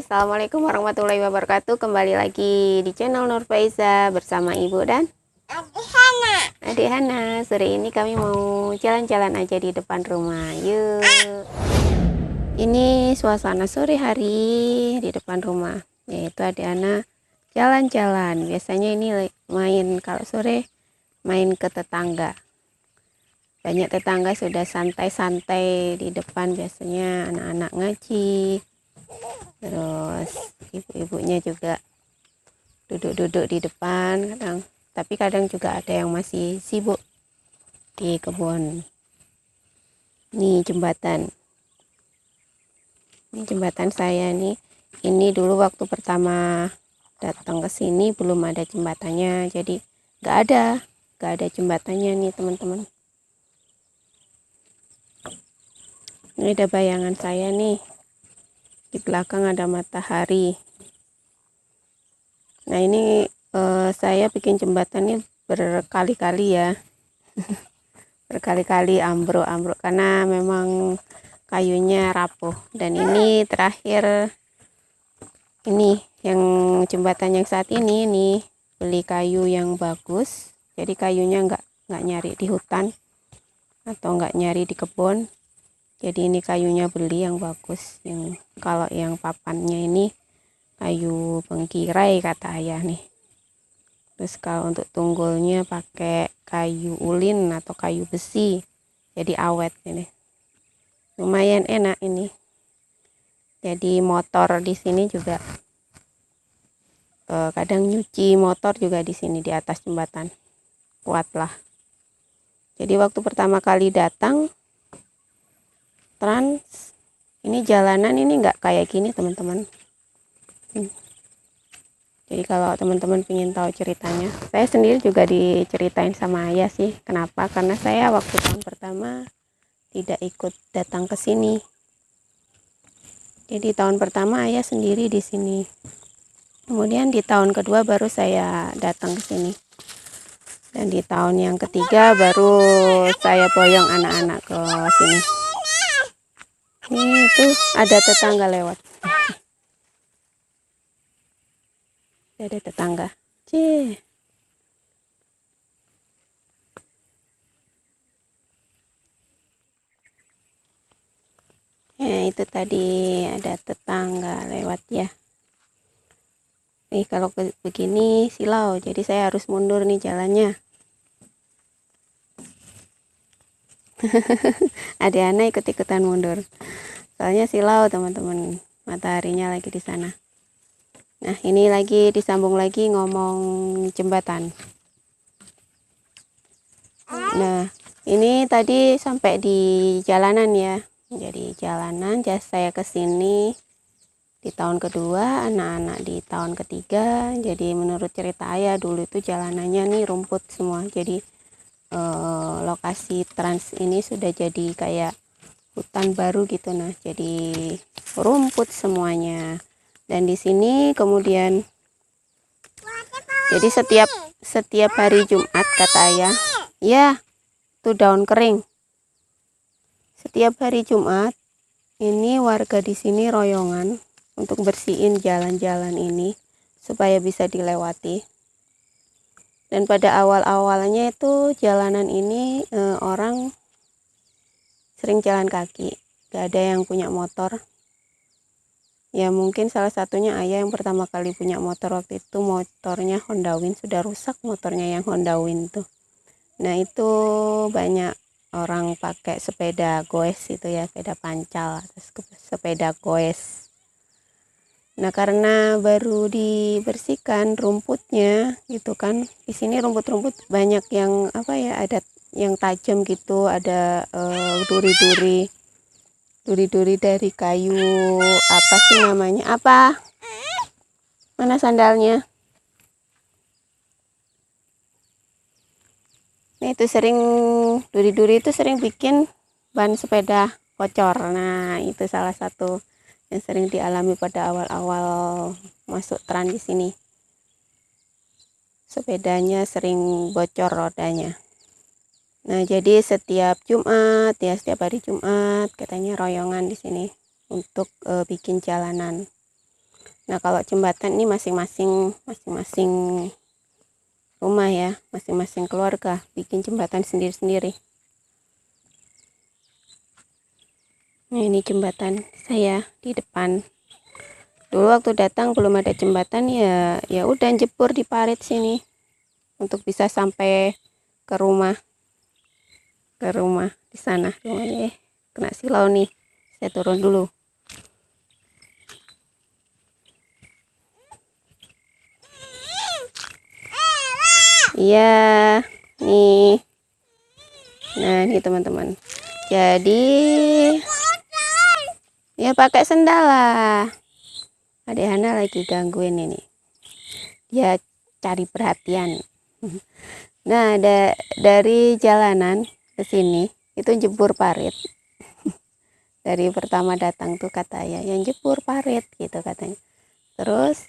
Assalamualaikum warahmatullahi wabarakatuh. Kembali lagi di channel Nur Faiza bersama Ibu dan Adik Hana. Sore ini kami mau jalan-jalan aja di depan rumah. Yuk. Ini suasana sore hari di depan rumah. Yaitu Adik Hana jalan-jalan. Biasanya ini main kalau sore main ke tetangga. Banyak tetangga sudah santai-santai di depan, biasanya anak-anak ngaji. Terus ibu-ibunya juga duduk-duduk di depan tapi kadang juga ada yang masih sibuk di kebun. Ini jembatan saya nih. Ini dulu waktu pertama datang ke sini belum ada jembatannya, jadi nggak ada jembatannya nih teman-teman. Ini ada bayangan saya nih. Di belakang ada matahari. Nah ini saya bikin jembatannya berkali-kali ya. Berkali-kali ambruk karena memang kayunya rapuh. Dan ini terakhir, ini yang jembatan yang saat ini nih, beli kayu yang bagus. Jadi kayunya nggak nyari di hutan atau nggak nyari di kebun. Jadi ini kayunya beli yang bagus. Yang kalau yang papannya ini kayu bengkirai kata ayah nih. Terus kalau untuk tunggulnya pakai kayu ulin atau kayu besi. Jadi awet ini. Lumayan enak ini. Jadi motor di sini juga kadang nyuci motor juga di sini di atas jembatan. Kuat lah. Jadi waktu pertama kali datang Trans, ini jalanan ini nggak kayak gini teman-teman. Jadi kalau teman-teman ingin tahu ceritanya, saya sendiri juga diceritain sama ayah sih. Kenapa? Karena saya waktu tahun pertama tidak ikut datang ke sini. Jadi tahun pertama ayah sendiri di sini. Kemudian di tahun kedua baru saya datang ke sini. Dan di tahun yang ketiga baru saya boyong anak-anak ke sini. Ini tuh ada tetangga lewat. Ada tetangga. Cih. Ya, itu tadi ada tetangga lewat ya. Nih kalau begini silau, jadi saya harus mundur nih jalannya. Adik-adik ikut-ikutan mundur. Soalnya silau teman-teman, mataharinya lagi di sana. Nah ini lagi disambung lagi ngomong jembatan. Nah ini tadi sampai di jalanan ya. Jadi jalanan saya kesini di tahun kedua, anak-anak di tahun ketiga. Jadi menurut cerita ayah dulu itu jalanannya nih rumput semua. Jadi lokasi Trans ini sudah jadi kayak hutan baru gitu. Nah jadi rumput semuanya. Dan di sini kemudian jadi setiap hari Jumat kata ayah, ya itu daun kering. Setiap hari Jumat ini warga di sini royongan untuk bersihin jalan-jalan ini supaya bisa dilewati. Dan pada awal-awalnya itu jalanan ini orang sering jalan kaki, gak ada yang punya motor. Ya mungkin salah satunya ayah yang pertama kali punya motor waktu itu, motornya Honda Win, sudah rusak motornya yang Honda Win tuh. Nah itu banyak orang pakai sepeda goes itu ya, sepeda pancal atau sepeda goes. Nah karena baru dibersihkan rumputnya gitu kan, di sini rumput-rumput banyak yang apa ya, ada yang tajam gitu, ada duri-duri dari kayu apa sih namanya, apa, mana sandalnya. Nah itu sering duri-duri itu sering bikin ban sepeda bocor. Nah itu salah satu yang sering dialami pada awal-awal masuk Trans di sini. Sepedanya sering bocor rodanya. Nah, jadi setiap Jumat ya, setiap hari Jumat katanya royongan di sini untuk bikin jalanan. Nah, kalau jembatan ini masing-masing rumah ya, masing-masing keluarga bikin jembatan sendiri-sendiri. Nah, ini jembatan saya di depan. Dulu waktu datang belum ada jembatan, ya udah jebur di parit sini untuk bisa sampai ke rumah di sana rumahnya. Kena silau nih, saya turun dulu. Iya nih. Nah, ini teman-teman, jadi ya pakai sendal lah. Adek Hana lagi gangguin ini, dia cari perhatian. Nah, dari jalanan ke sini itu jebur parit. Dari pertama datang tuh kata ayah, yang jebur parit gitu katanya. Terus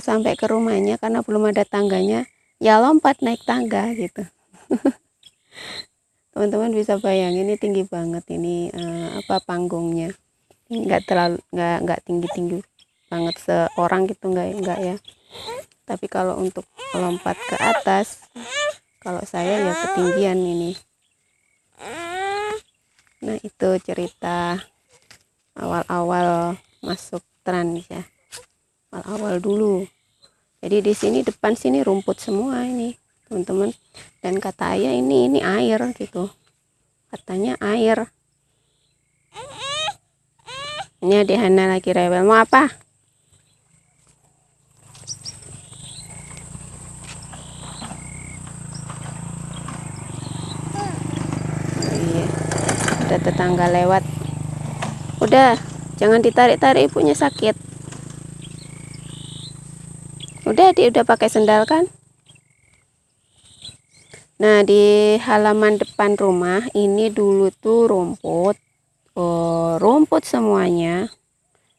sampai ke rumahnya karena belum ada tangganya, ya lompat naik tangga gitu. Teman-teman bisa bayangin ini tinggi banget ini panggungnya. Nggak tinggi banget seorang gitu, nggak ya. Tapi kalau untuk lompat ke atas, kalau saya ya ketinggian ini. Nah, itu cerita awal-awal masuk Trans ya. Awal-awal dulu. Jadi di sini depan sini rumput semua ini, teman-teman. Dan kata ayah ini air gitu. Katanya air. Ini Adek Hana lagi rewel. Mau apa? Oh, iya. Ada tetangga lewat. Udah, jangan ditarik-tarik, ibunya sakit. Udah, dia udah pakai sendal kan? Nah, di halaman depan rumah ini dulu tuh rumput semuanya.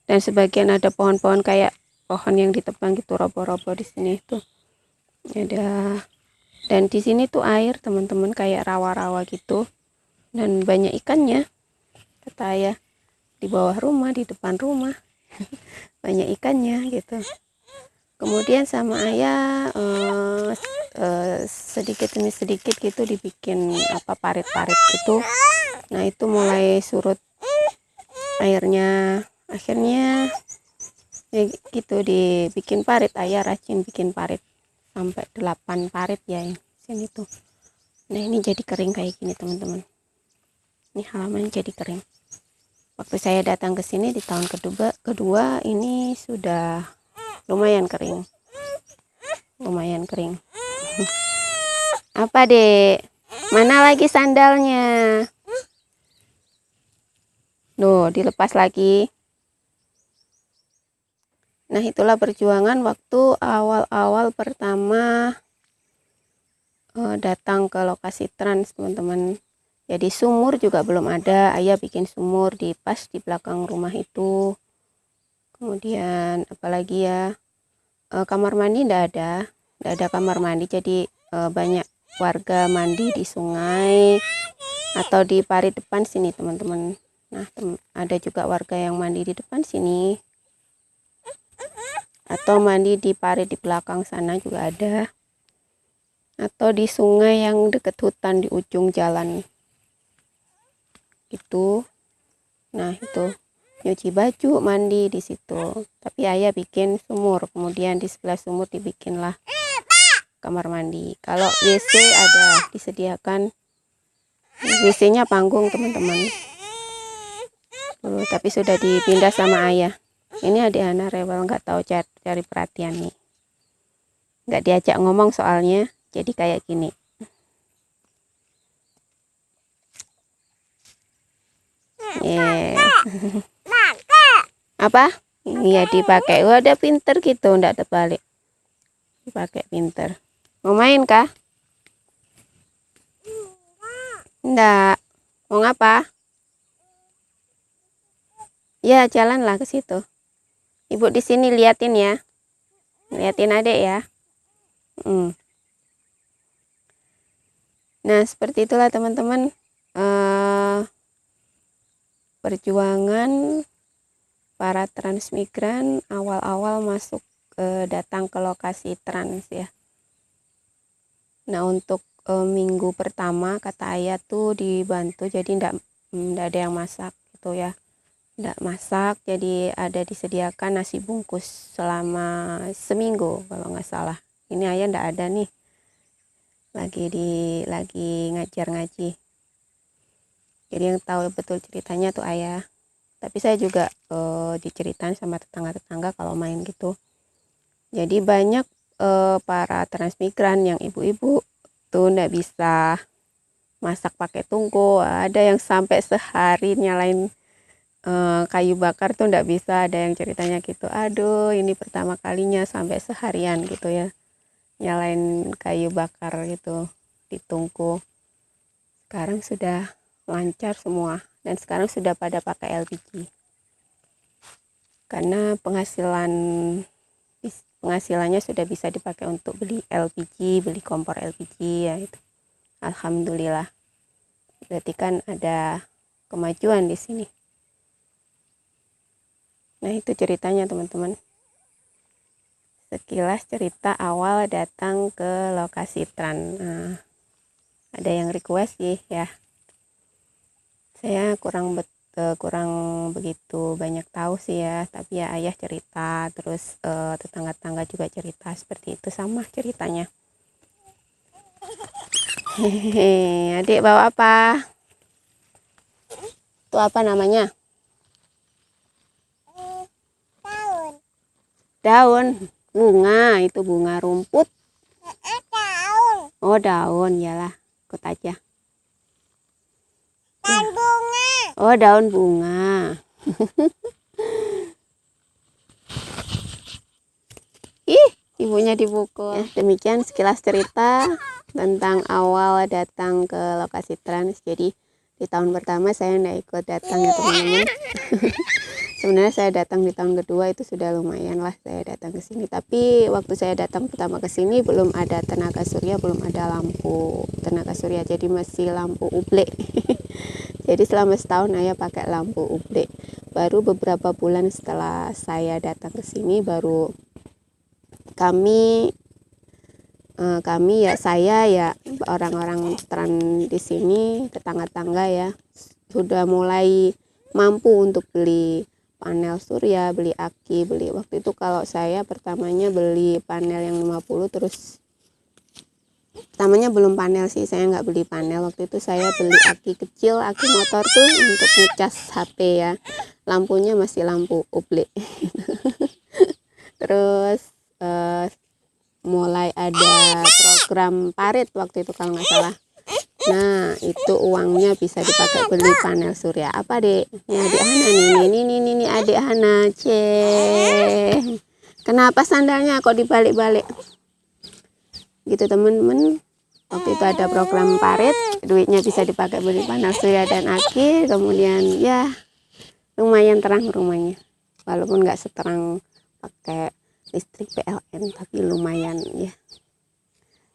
Dan sebagian ada pohon-pohon kayak pohon yang ditebang gitu, roboh-roboh di sini tuh. Ada, dan di sini tuh air, teman-teman, kayak rawa-rawa gitu. Dan banyak ikannya, kata ayah. Di bawah rumah, di depan rumah. Banyak ikannya gitu. Kemudian sama ayah sedikit demi sedikit gitu dibikin parit-parit gitu. Nah, itu mulai surut airnya, akhirnya ya gitu dibikin parit. Ayah rajin bikin parit sampai 8 parit ya sini tuh. Nah, ini jadi kering kayak gini teman-teman. Ini halaman jadi kering. Waktu saya datang ke sini di tahun kedua ini sudah lumayan kering. Apa, Dek? Mana lagi sandalnya? Loh, dilepas lagi. Nah, itulah perjuangan waktu awal-awal pertama datang ke lokasi Trans, teman-teman. Jadi sumur juga belum ada. Ayah bikin sumur pas di belakang rumah itu. Kemudian apalagi ya, kamar mandi ndak ada kamar mandi. Jadi banyak warga mandi di sungai atau di parit depan sini, teman-teman. Nah, ada juga warga yang mandi di depan sini atau mandi di parit di belakang sana juga ada, atau di sungai yang deket hutan di ujung jalan gitu. Nah, itu nyuci baju, mandi di situ. Tapi ayah bikin sumur, kemudian di sebelah sumur dibikinlah kamar mandi. Kalau WC ada disediakan, WC-nya panggung, teman-teman. Tapi sudah dipindah sama ayah. Ini Adek Hana rewel, nggak tahu cari perhatian nih. Nggak diajak ngomong soalnya, jadi kayak gini. Yeah. Apa? Iya dipakai. Udah pinter gitu, ndak terbalik. Dipakai pinter. Mau main kah? Ndak. Mau ngapa? Ya, jalanlah ke situ. Ibu di sini liatin ya. Liatin adek ya. Nah, seperti itulah teman-teman. Perjuangan para transmigran awal-awal masuk datang ke lokasi trans ya. Nah untuk minggu pertama kata ayah tuh dibantu, jadi ndak ada yang masak gitu ya, ndak masak, jadi ada disediakan nasi bungkus selama seminggu kalau nggak salah. Ini ayah ndak ada nih, lagi ngajar ngaji, jadi yang tahu betul ceritanya tuh ayah. Tapi saya juga diceritain sama tetangga-tetangga kalau main gitu. Jadi banyak para transmigran yang ibu-ibu tuh ndak bisa masak pakai tungku, ada yang sampai sehari nyalain kayu bakar tuh ndak bisa, ada yang ceritanya gitu. Aduh, ini pertama kalinya sampai seharian gitu ya nyalain kayu bakar gitu di tungku. Sekarang sudah lancar semua dan sekarang sudah pada pakai LPG karena penghasilannya sudah bisa dipakai untuk beli LPG, beli kompor LPG ya itu. Alhamdulillah. Berarti kan ada kemajuan di sini. Nah, itu ceritanya teman-teman. Sekilas cerita awal datang ke lokasi trans. Nah, ada yang request sih ya. Saya kurang begitu banyak tahu sih ya, tapi ya ayah cerita, terus tetangga-tetangga juga cerita seperti itu, sama ceritanya. Hehehe, adik bawa apa? Itu apa namanya? Daun. Bunga, itu bunga rumput. Daun. Oh, daun, iyalah. Ikut aja. Daun bunga. Oh, daun bunga. Ih, ibunya dipukul. Ya, demikian sekilas cerita tentang awal datang ke lokasi trans. Jadi di tahun pertama saya nggak ikut datang ya teman-teman. Sebenarnya saya datang di tahun kedua itu sudah lumayan lah saya datang ke sini. Tapi waktu saya datang pertama ke sini belum ada tenaga surya, belum ada lampu tenaga surya. Jadi masih lampu uble. Jadi selama setahun ayah pakai lampu uble. Baru beberapa bulan setelah saya datang ke sini baru kami ya, saya ya, orang-orang trans di sini, tetangga-tangga ya, sudah mulai mampu untuk beli panel surya, beli aki, beli waktu itu kalau saya pertamanya beli panel yang 50, terus pertamanya belum panel sih, saya nggak beli panel. Waktu itu saya beli aki kecil, aki motor tuh untuk ngecas HP ya, lampunya masih lampu uble. Terus mulai ada program parit waktu itu kalau nggak salah. Nah, itu uangnya bisa dipakai beli panel surya. Apa, Dek? Ini Adik Hana nih. Ini Adik Hana. Ceh. Kenapa sandalnya kok dibalik-balik? Gitu, teman-teman. Waktu itu ada program parit, duitnya bisa dipakai beli panel surya dan aki. Kemudian ya lumayan terang rumahnya. Walaupun nggak seterang pakai listrik PLN, tapi lumayan ya.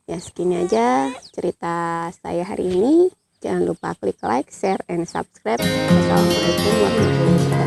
Ya segini aja cerita saya hari ini. Jangan lupa klik like, share, and subscribe. Wassalamualaikum warahmatullahi wabarakatuh.